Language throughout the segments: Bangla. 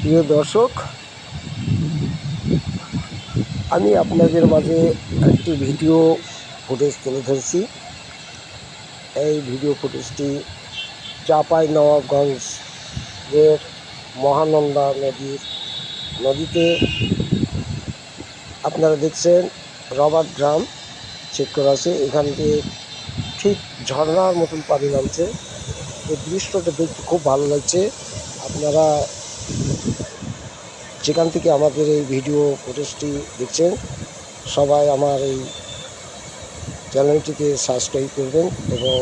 প্রিয় দর্শক, আমি আপনাদের মাঝে একটি ভিডিও ফুটেজ তুলে ধরছি। এই ভিডিও ফুটেজটি চাঁপাইনবাবগঞ্জের মহানন্দা নদীতে আপনারা দেখছেন রবার ড্রাম চেক করা আছে। এখান থেকে ঠিক ঝর্ণার মতন পানি নামছে। এই দৃশ্যটা দেখতে খুব ভালো লাগছে। আপনারা যেখান থেকে আমাদের এই ভিডিও ফুটেজটি দেখছেন, সবাই আমার এই চ্যানেলটিকে সাবস্ক্রাইব করবেন এবং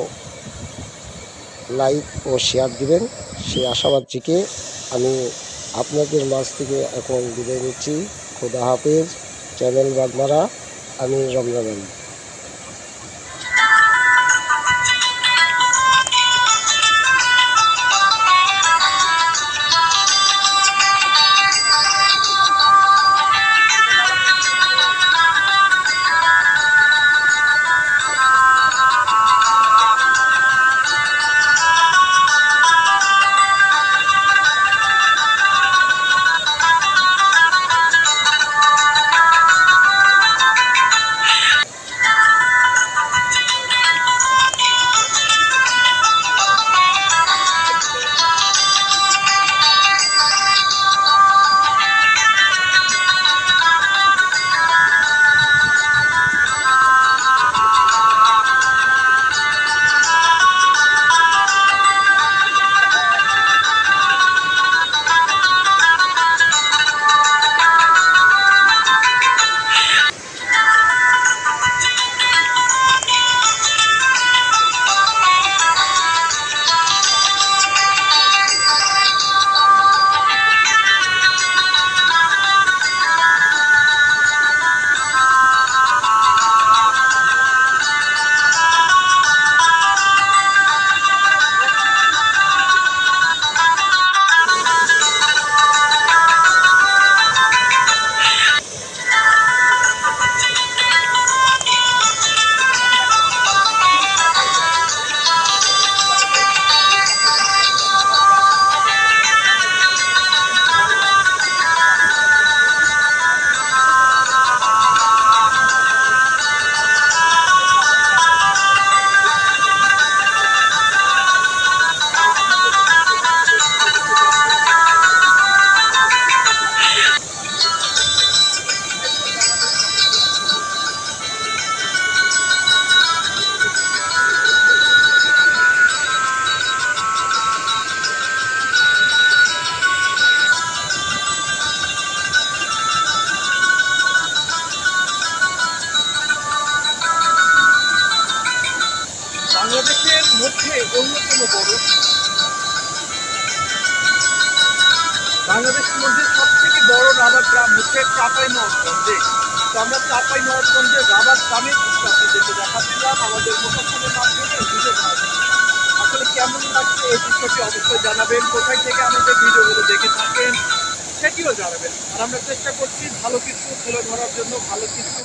লাইক ও শেয়ার দিবেন। সেই আশাবাদ থেকে আমি আপনাদের মাঝ থেকে এখন বিদায় নিচ্ছি। খোদা হাফেজ। চ্যানেল বাগমারা, আমি রমজান আলী। বাংলাদেশের মধ্যে অন্যতম বড়, বাংলাদেশের মধ্যে সব থেকে বড় রাবার গ্রাম হচ্ছে চাঁপাইনবাবগঞ্জে। তো আমরা চাঁপাইনবাবগঞ্জের রাবার গ্রামের দৃশ্য আপনাদেরকে দেখাচ্ছিলাম আমাদের মোটরফোনের মাধ্যমে ভিডিও করার। আসলে কেমন লাগছে এই দৃশ্যটি অবশ্যই জানাবেন। কোথায় থেকে আমাদের ভিডিওগুলো দেখে থাকেন সেটিও জানাবেন। আর আমরা চেষ্টা করছি ভালো কিছু তুলে ধরার জন্য, ভালো কিছু